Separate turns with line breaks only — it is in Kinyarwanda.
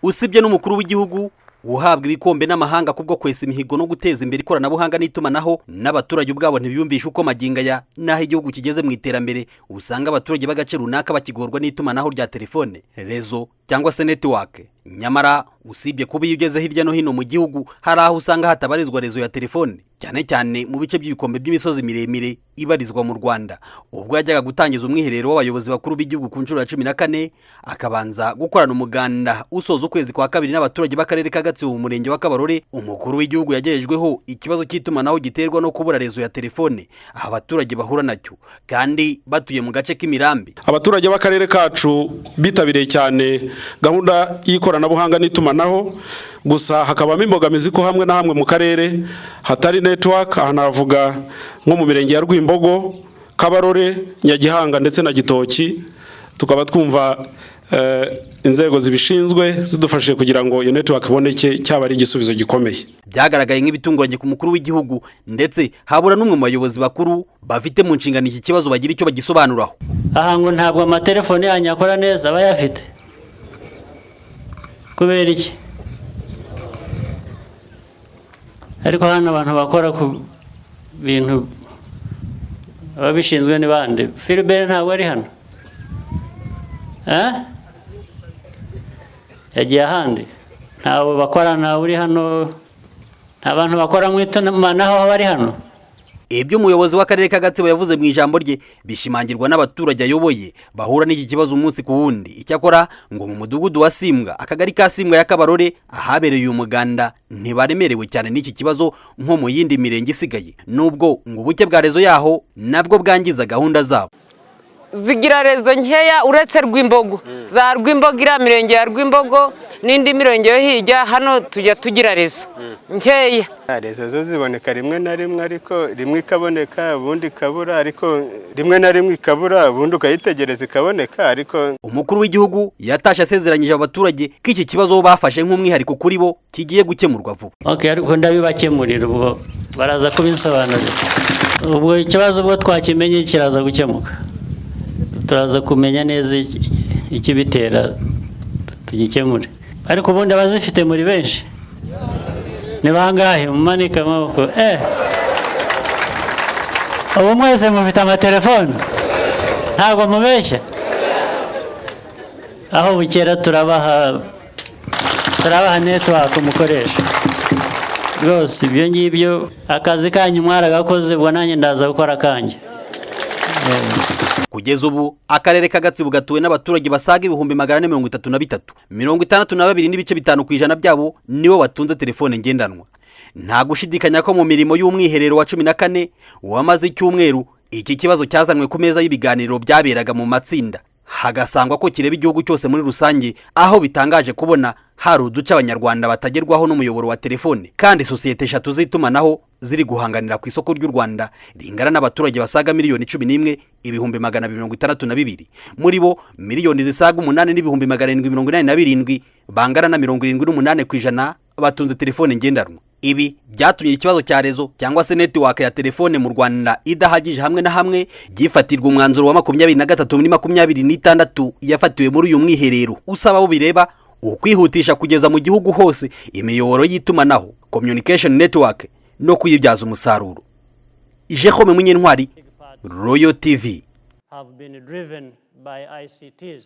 usibye n'umukuru w'igihugu uhabwa ibikombe n'amahanga kubwo kwesa imihigo no guteza imbere ikoranabuhanga n'itumanaho, n'abaturage ubwabo ntibiyumvisha uko maginga naho igihugu kigeze mu iterambere. Usanga abaturage b'agace runaka bakigorwa n'itumanaho rya telefone, rezo cyangwa se network. Nyamara usibye kuba iyo ugeze hirya no hino mu gihugu hari aho usanga hatabarizwa rezo ya telefone, cyane cyane mu bice by'ibikombe by'imisozi miremire ibarizwa mu Rwanda. Ubwo yajyaga gutangiza umwiherero w'abayobozi bakuru b'igihugu ku nshuro ya 14, akabanza gukorana umuganda usoza ukwezi kwa kabiri n'abaturage b'akarere ka Gatsibo mu murenge wa Kabarore, umukuru w'igihugu yagejejweho ikibazo cy'itumanaho giterwa no kubura rezo ya telefone abaturage bahura nacyo kandi batuye mu gace k'imirambi.
Abaturage b'akarere kacu bitabiriye cyane gahunda y'ikoranabuhanga n'itumanaho, gusa hakabamo imbogamizi ko hamwe na hamwe mu karere hatari network. Aha navuga nko mu mirenge ya Rwimbogo, Kabarore, Nyagihanga ndetse na Gitoki. Tukaba twumva inzego zibishinzwe zidufashije kugira ngo iyo network iboneke, cyaba ari igisubizo gikomeye.
Byagaragaye nk'ibitunguranye ku mukuru w'igihugu, ndetse habura n'umwe mu bayobozi bakuru bafite mu nshingano iki kibazo bagira icyo bagisobanuraho.
Aha ngo ntabwo amatelefone yanyu akora neza bayafite. Kubera iki? Ariko hano abantu bakora ku bintu ababishinzwe ni bande? Philbert ntabwo ari hano. Yagiye ahandi. Ntabwo bakora, ntawe uri hano. Nta bantu bakora mu itumanaho bari hano.
Ibyo umuyobozi w'akarere ka Gatsibo yavuze mu ijambo rye bishimangirwa n'abaturage ayoboye bahura n'iki kibazo umunsi ku wundi. Icyakora ngo mu mudugudu wa Simbwa, akagari ka Simbwa ya Kabarore, ahabereye uyu muganda ntibaremerewe cyane n'iki kibazo nko mu yindi mirenge isigaye, nubwo ngo ubuke bwa rezo yaho nabwo bwangiza gahunda zabo.
Zigira rezo nkeya uretse Rwimbogo, za Rwimbogo ira mirenge ya Rwimbogo n'indi mirenge yo hirya, hano tujya tugira rezo nkeya.
Rezo zo ziboneka rimwe na rimwe, ariko rimwe ikaboneka ubundi ikabura, ariko rimwe na rimwe ikabura ubundi ukayitegereza ikaboneka. Ariko
umukuru w'igihugu yatashe asezeranyije abaturage ko iki kibazo bafashe nk'umwihariko kuri bo kigiye gukemurwa vuba.
Ariko ndabibakemurira, ubwo baraza kubinsobanurira. Ubwo ikibazo ubwo twakimenye kiraza gukemuka, turaza kumenya neza ikibitera tugikemure. Ariko ubundi abazifite muri benshi ni bangahe? Mumanika amaboko. Ubu mwese mufite amatelefone, ntabwo mubeshya. Aho bukera turabaha network mukoresha. Rwose ibyo ngibyo akazi kanyu mwaragakoze, ubwo nanjye ndaza gukora kanjye.
Kugeza ubu akarere ka Gatsibo gatuwe n'abaturage basaga 433. 62 n'ibice 5% byabo nibo batunze telefone ngendanwa. Nta gushidikanya ko mu mirimo y'umwiherero wa 14 wamaze icyumweru iki kibazo cyazanwe ku meza y'ibiganiro byaberaga mu matsinda, hagasangwa ko kireba igihugu cyose muri rusange, aho bitangaje kubona hari uduce abanyarwanda batagerwaho n'umuyoboro wa telefone, kandi sosiyete 3 z'itumanaho ziri guhanganira ku isoko ry'u Rwanda ringana n'abaturage basaga miliyoni 11,262. Muri bo miliyoni zisaga 8,787 bangana na 78% batunze telefone ngendanwa. Ibi byatumye ikibazo cya rezo cyangwa se network ya telefone mu Rwanda idahagije hamwe na hamwe gifatirwa umwanzuro wa 23/26 yafatiwe muri uyu mwiherero, usaba abo bireba ukwihutisha kugeza mu gihugu hose imiyoboro y'itumanaho, communication network, no kuyibyaza umusaruro. Jérôme Munyentwari, Royal TV.
Have been driven by ICTs.